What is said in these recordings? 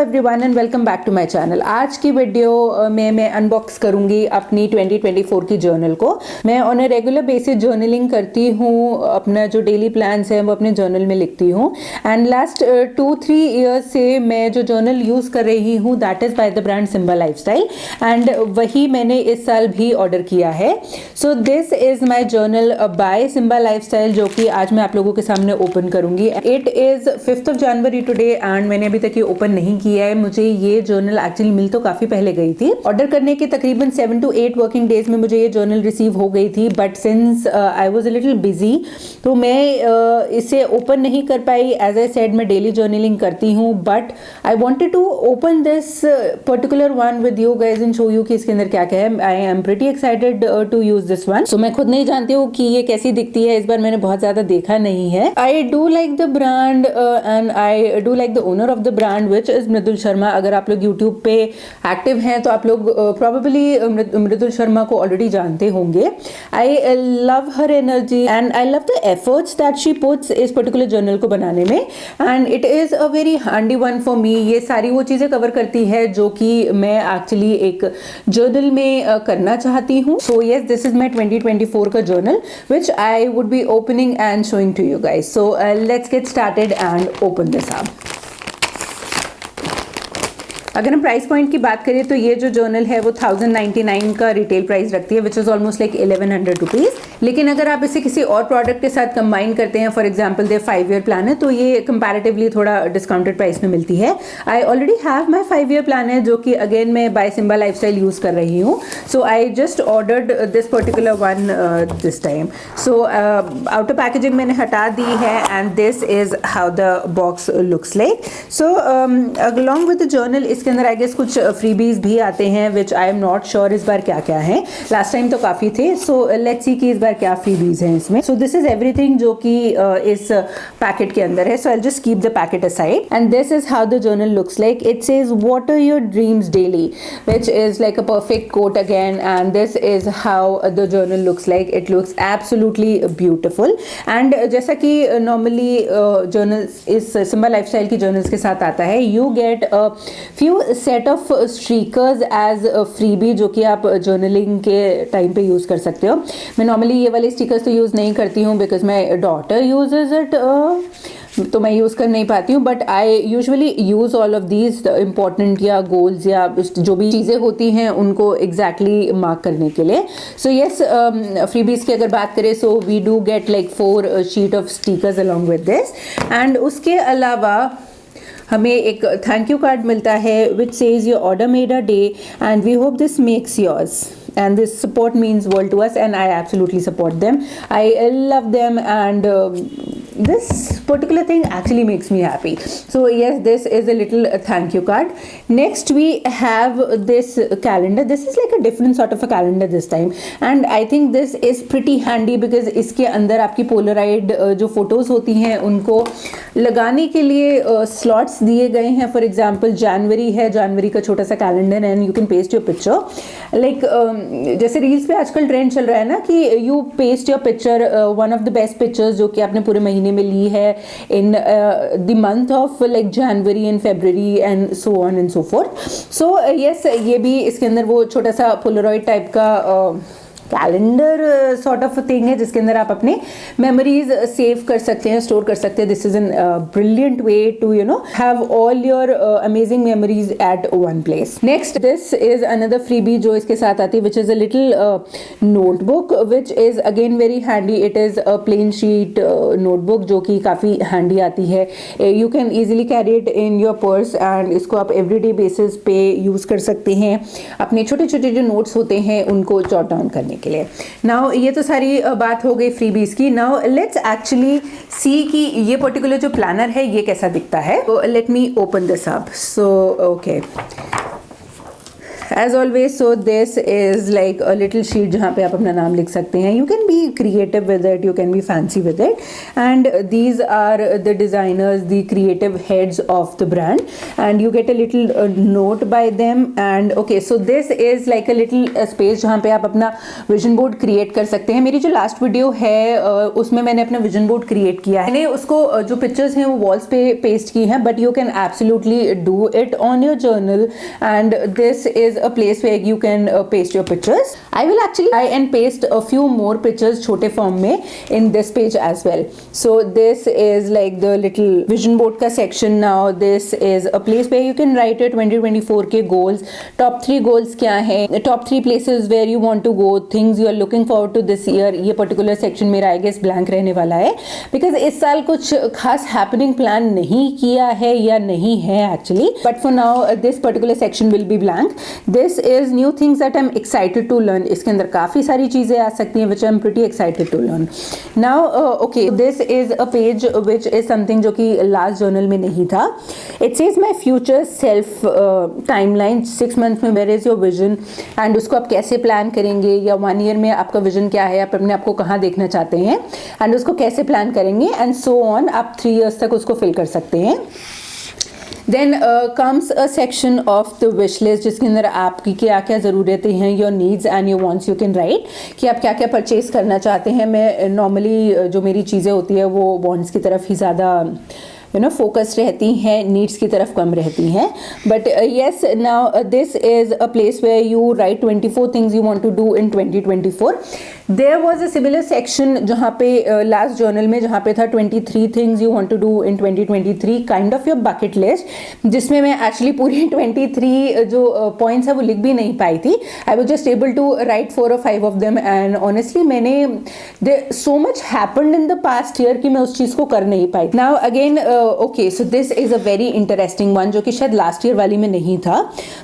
Everyone and welcome back to my channel. आज की video में मैं अनबॉक्स करूंगी अपनी 2024 की जर्नल को। मैं on a regular basis journaling करती हूँ, अपना जो डेली प्लान्स हैं वो अपने जर्नल में लिखती हूँ। एंड लास्ट 2-3 ईयर्स से मैं जो जर्नल यूज़ कर रही हूँ that is by the brand Simba Lifestyle, and वही मैंने इस साल भी ऑर्डर किया है। So this is my journal by Simba Lifestyle, जो कि आज मैं आप लोगों के सामने ओपन करूंगी। It is 5th of January today and मैंने अभी तक ये ओपन नहीं किया है। मुझे ये जर्नल एक्चुअली मिल तो काफ़ी पहले गई थी। ऑर्डर करने के तकरीबन 7 to 8 वर्किंग डेज में मुझे ये जर्नल रिसीव हो गई थी, but since I was a little busy तो मैं इसे ओपन नहीं कर पाई। एज आई सेड मैं डेली जर्नलिंग करती हूँ, but I wanted to open this particular one with you guys and show you कि इसके अंदर क्या क्या है। I am pretty excited to use this one. So मैं खुद नहीं जानती हूँ कि ये कैसी दिखती है, इस बार मैंने बहुत ज़्यादा देखा नहीं है। I do like the brand and I do like the owner of the brand which is Mridul Sharma. अगर आप लोग यूट्यूब पे एक्टिव हैं तो आप लोग प्रोबेबली मृदुल शर्मा को ऑलरेडी जानते होंगे। I love her energy and I love the efforts that she puts इस पर्टिकुलर जर्नल को बनाने में, and it is a very handy one for me. ये सारी वो चीज़ें कवर करती है जो कि मैं एक्चुअली एक जर्नल में करना चाहती हूँ। So yes, this is my 2024 का journal which I would be opening and showing to you guys. So let's get started and open this up. अगर हम प्राइस पॉइंट की बात करें तो ये जो जर्नल है वो 1099 का रिटेल प्राइस रखती है, which is almost like 1100 rupees. लेकिन अगर आप इसे किसी और प्रोडक्ट के साथ कंबाइन करते हैं, for example they 5-year plan है, तो ये कंपैरेटिवली थोड़ा डिस्काउंटेड प्राइस में मिलती है। I already have my 5-year plan है, जो कि अगेन मैं बाय सिम्बा लाइफस्टाइल यूज़ कर रही हूँ। So I just ordered this particular one this time. So outer packaging मैंने हटा दी है and this is how the box looks like. So along with the journal इसके अंदर आई गेस कुछ फ्रीबीज भी आते हैं which I am not sure इस बार क्या क्या है। लास्ट टाइम तो काफ़ी थे, सो लेट्स सी कि इस बार क्या फ्रीबीज हैं इसमें। सो दिस इज एवरीथिंग जो कि इस पैकेट के अंदर है। So I just keep the packet aside and this is how the journal looks like. It says what are your dreams daily, which is like a perfect quote again, and this is how the journal looks like. It looks absolutely beautiful. And जैसा कि normally journals इस Simba lifestyle की journals के साथ आता है, you get a few set of stickers as freebie, जो कि आप जर्नलिंग के टाइम पे यूज़ कर सकते हो। मैं नॉर्मली ये वाले स्टिकर्स तो यूज़ नहीं करती हूँ because my daughter uses it, तो मैं यूज़ कर नहीं पाती हूँ, but I usually use all of these important या गोल्स या जो भी चीज़ें होती हैं उनको एग्जैक्टली मार्क करने के लिए। सो येस, फ्रीबीज की अगर बात करें so we do get like 4 sheet of stickers along with this, and उसके अलावा हमें एक थैंक यू कार्ड मिलता है which says your order made a day and we hope this makes yours, and this support means world to us and I absolutely support them. I love them and this particular thing actually makes me happy. So yes, this is a little thank you card. Next we have this calendar. This is like a different sort of a calendar this time, and I think this is pretty handy because इसके अंदर आपकी Polaroid जो photos होती हैं उनको लगाने के लिए स्लॉट्स दिए गए हैं। फॉर एग्जाम्पल जनवरी है, जनवरी का छोटा सा calendar and you can paste your picture like जैसे रील्स पे आजकल ट्रेंड चल रहा है ना कि you paste your picture, one of the best pictures जो कि आपने पूरे महीने में ली है in the month of like January and February and so on and so fourth. So yes, ये भी इसके अंदर वो छोटा सा पोलरॉइड टाइप का कैलेंडर सॉर्ट ऑफ थिंग है जिसके अंदर आप अपने मेमोरीज सेव कर सकते हैं, स्टोर कर सकते हैं। This is an brilliant way to have all your amazing memories at one place. Next this is another freebie जो इसके साथ आती है which is a little notebook which is again very handy. It is a plain sheet notebook जो कि काफ़ी handy आती है। You can easily carry it in your purse and इसको आप एवरीडे बेसिस पे यूज़ कर सकते हैं अपने छोटे छोटे जो नोट्स होते हैं उनको जॉट डाउन करने के लिए। नाउ ये तो सारी बात हो गई फ्रीबीज की। नाउ लेट्स एक्चुअली सी कि ये पर्टिकुलर जो प्लानर है ये कैसा दिखता है। Let me open this up. So okay, As always, so this is like a little sheet जहाँ पे आप अपना नाम लिख सकते हैं. You can be creative with it, you can be fancy with it, and these are the designers, the creative heads of the brand, and you get a little note by them. And okay, so this is like a little space जहाँ पे आप अपना vision board create कर सकते हैं. मेरी जो last video है उसमें मैंने अपना vision board create किया है. मैंने उसको जो pictures हैं वो walls पे paste की हैं, but you can absolutely do it on your journal, and this is a place where you can paste your pictures. I will actually try and paste a few more pictures छोटे form में in this page as well. So this is like the little vision board का section. Now this is a place where you can write your 2024 के goals. Top 3 goals क्या हैं? Top 3 places where you want to go, things you are looking forward to this year. ये particular section मेरा I guess blank रहने वाला है, because इस साल कुछ खास happening plan नहीं किया है या नहीं है actually. But for now this particular section will be blank. This is new things that I'm excited to learn. इसके अंदर काफ़ी सारी चीज़ें आ सकती हैं which I'm pretty excited to learn. Now okay, this is a page which is something जो कि last journal में नहीं था. It says my future self timeline 6 months में where is your vision, and उसको आप कैसे प्लान करेंगे, या 1 year में आपका विजन क्या है, आप अपने आप को कहाँ देखना चाहते हैं, एंड उसको कैसे प्लान करेंगे, एंड सो ऑन. आप 3 years तक उसको फिल कर सकते हैं. Then comes a section of the wish list जिसके अंदर आपकी क्या क्या ज़रूरतें हैं, your needs and your wants you can write, कि आप क्या क्या परचेज करना चाहते हैं. मैं नॉर्मली जो मेरी चीज़ें होती है वो वॉन्ट्स की तरफ ही ज़्यादा फोकस रहती हैं, नीड्स की तरफ कम रहती हैं. But yes, now this is a place where you write 24 things you want to do in 2024. There was a similar section जहाँ पे लास्ट जर्नल में जहाँ पे था 23 things you want to do in 2023, kind of your bucket list, जिसमें मैं actually पूरी 23 जो पॉइंट्स है वो लिख भी नहीं पाई थी. I was just able to write 4 or 5 of them, and honestly मैंने so much happened in the past year कि मैं उस चीज़ को कर नहीं पाई. Now again okay, so this is a very interesting one जो कि शायद लास्ट ईयर वाली में नहीं था.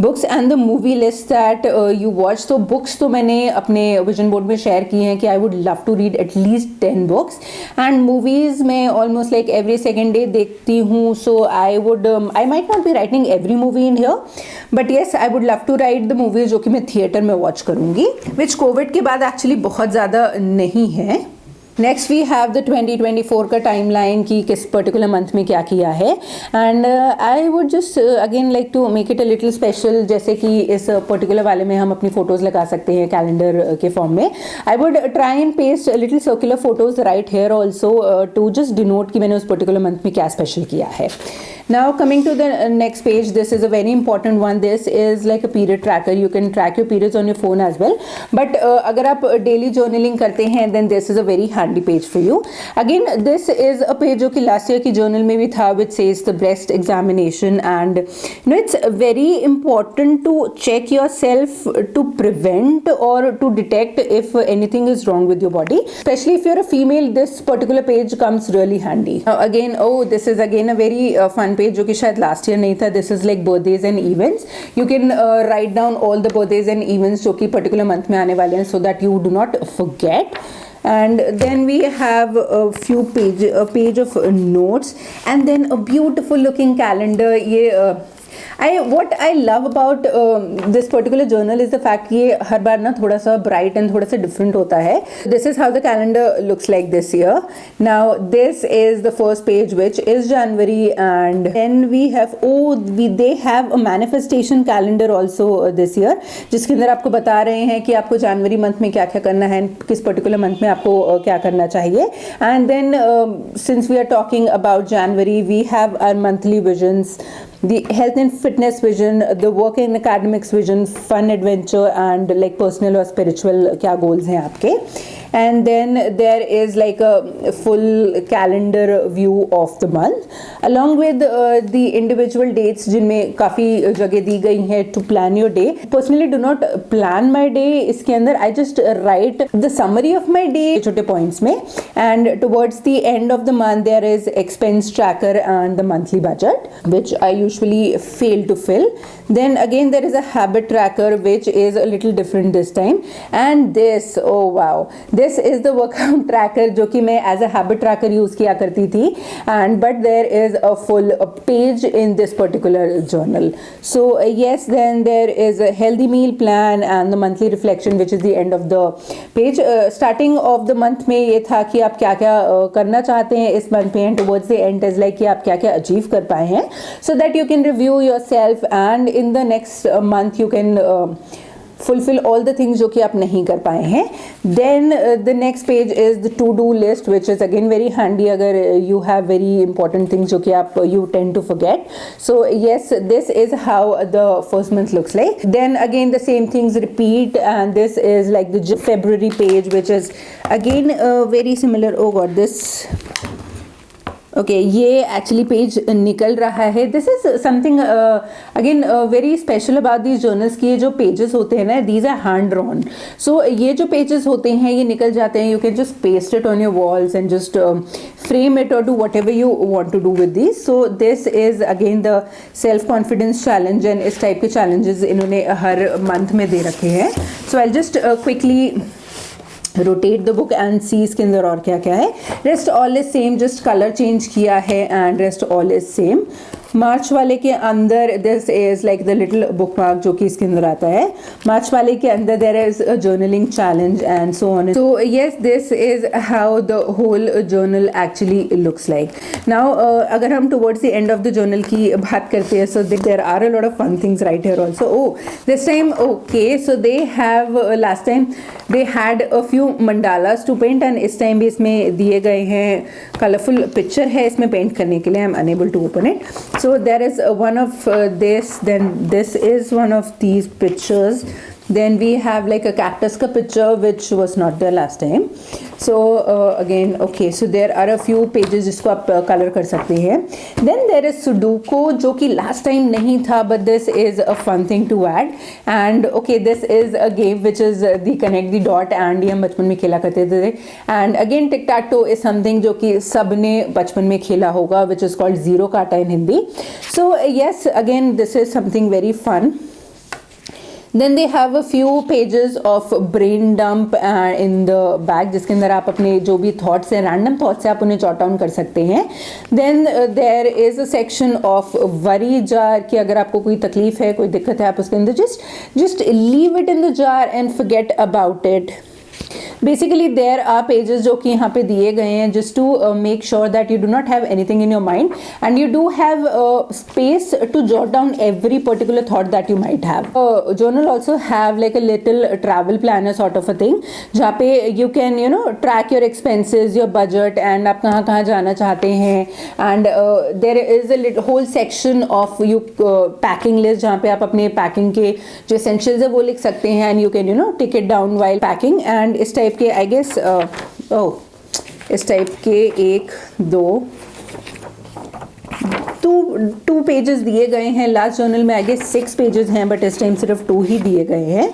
Books and the movie list that you watch. तो बुक्स तो मैंने अपने विजन बोर्ड में शेयर की हैं कि I would love to read at least 10 books, and movies में almost like every second day देखती हूँ. So I might not be writing every movie in here, but yes I would love to write the movies जो कि मैं theatre में watch करूँगी, विच Covid के बाद एक्चुअली बहुत ज़्यादा नहीं है. नेक्स्ट वी हैव द 2024 का टाइमलाइन कि किस पर्टिकुलर मंथ में क्या किया है, and I would just again like to make it a little special. जैसे कि इस पर्टिकुलर वाले में हम अपनी फोटोज़ लगा सकते हैं कैलेंडर के फॉर्म में. I would try and paste little circular photos right here also to just denote कि मैंने उस पर्टिकुलर मंथ में क्या स्पेशल किया है. Now coming to the next page, this is a very important one. This is like a period tracker. You can track your periods on your phone as well. But अगर आप daily journaling करते हैं, then this is a very handy page for you. Again, this is a page जो कि last year की journal में भी था, which says the breast examination, and it's very important to check yourself to prevent or to detect if anything is wrong with your body. Especially if you're a female, this particular page comes really handy. Now again, this is again a very fun page जो कि शायद last year नहीं था. This is like birthdays and events. You can write down all the birthdays and events जो कि particular month में आने वाले हैं, so that you do not forget. And then we have a page of notes, and then a beautiful looking calendar. What I love about this particular journal is the fact कि ये हर बार ना थोड़ा सा bright and थोड़ा सा different होता है. This is how the calendar looks like this year. Now this is the first page, which is January, and then we have they have a manifestation calendar also this year, जिसके अंदर आपको बता रहे हैं कि आपको जनवरी मंथ में क्या क्या करना है, किस पर्टिकुलर मंथ में आपको क्या करना चाहिए. And then since we are talking about January, we have our monthly visions, the health and fitness vision, the work and academics vision, fun adventure, and like personal or spiritual क्या goals हैं आपके. And then there is like a full calendar view of the month along with the individual dates जिनमें काफ़ी जगह दी गई है to plan your day. Personally do not plan my day इसके अंदर. I just write the summary of my day छोटे points में, and towards the end of the month there is expense tracker and the monthly budget, which I usually fail to fill. Then again there is a habit tracker which is a little different this time, and this, oh wow, this is the workout tracker जो कि मैं as a habit tracker use किया करती थी, and but there is a full page in this particular journal. So yes, then there is a healthy meal plan and the monthly reflection which is the end of the page. Starting of the month में ये था कि आप क्या क्या करना चाहते हैं इस month में, and towards the end is like कि आप क्या क्या achieve कर पाए हैं, so that you can review yourself and in the next month you can fulfill all the things जो कि आप नहीं कर पाए हैं. Then the next page is the to do list, which is again very handy अगर you have very important things जो कि आप you tend to forget. So yes, this is how the first month looks like. Then again the same things repeat, and this is like the February page, which is again very similar. Oh god, this ये actually page निकल रहा है. This is something again very special about these journals की. ये जो pages होते हैं ना, these are hand drawn. So ये जो पेजेस होते हैं ये निकल जाते हैं. You can just paste it on your walls and just frame it और do whatever you want to do with this. So this is again the self confidence challenge, and इस type के challenges इन्होंने हर month में दे रखे हैं. So I just quickly rotate the book and see इसके अंदर और क्या क्या है. Rest all is same, just colour change किया है, and rest all is same. March वाले के अंदर this is like the little bookmark जो कि इसके अंदर आता है. मार्च वाले के अंदर there is a journaling challenge and so on. So yes, this is how the whole journal actually looks like. Now अगर हम towards the end of the journal की बात करते हैं, so there are a lot of fun things right here also. Oh, this time okay, so they have last time they had a few mandalas to paint, and इस time भी इसमें दिए गए हैं कलरफुल पिक्चर है इसमें paint करने के लिए. I am unable to open it. So there is one of this, then this is one of these pictures. Then we have like a cactus ka picture which was not there last time. So again, okay, so there are a few pages जिसको आप color कर सकते हैं. Then there is Sudoku जो कि last time नहीं था, but this is a fun thing to add. And okay, this is a game which is the connect the dot, and ये हम बचपन में खेला करते थे. And again tic-tac-toe is something जो कि सबने बचपन में खेला होगा, which is called zero काटा in Hindi. So yes, again this is something very fun. Then they have a few pages of brain dump in the back, जिसके अंदर आप अपने जो भी thoughts हैं, random thoughts हैं, आप उन्हें jot down कर सकते हैं. Then there is a section of worry jar कि अगर आपको कोई तकलीफ है, कोई दिक्कत है, आप उसके अंदर just leave it in the jar and forget about it. Basically there are pages जो कि यहाँ पे दिए गए हैं just to make sure that you do not have anything in your mind, and you do have space to jot down every particular thought that you might have. Journal also have like a little travel planner sort of a thing जहाँ पे you can track your expenses, your budget, and आप कहाँ कहाँ जाना चाहते हैं. And there is a whole section of you packing list जहाँ पे आप अपने packing के जो essentials है वो लिख सकते हैं, and you can tick it down while packing. And इस टाइप के आई गेस इस टाइप के एक दो टू पेजेस दिए गए हैं. लास्ट जर्नल में आई गेस 6 पेजेस हैं, बट इस टाइम सिर्फ 2 ही दिए गए हैं.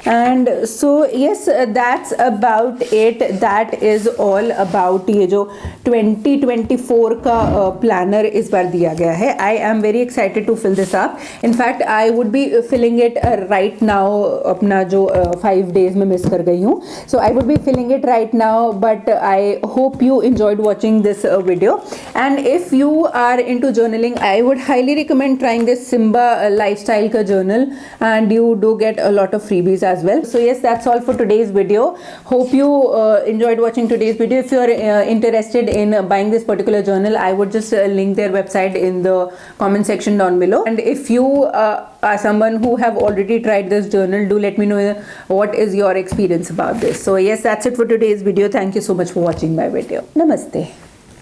And so yes, that's about it. That is all about ये जो 2024 का प्लानर इस बार दिया गया है. I am very excited to fill this up. In fact I would be filling it right now. अपना जो 5 डेज में मिस कर गई हूँ, so I would be filling it right now. But I hope you enjoyed watching this video, and if you are into journaling, I would highly recommend trying this Simba lifestyle ka journal, and you do get a lot of freebies as well. So yes, that's all for today's video. Hope you enjoyed watching today's video. If you are interested in buying this particular journal, I would just link their website in the comment section down below. And if you are someone who have already tried this journal, do let me know what is your experience about this. So yes, that's it for today's video. Thank you so much for watching my video. Namaste.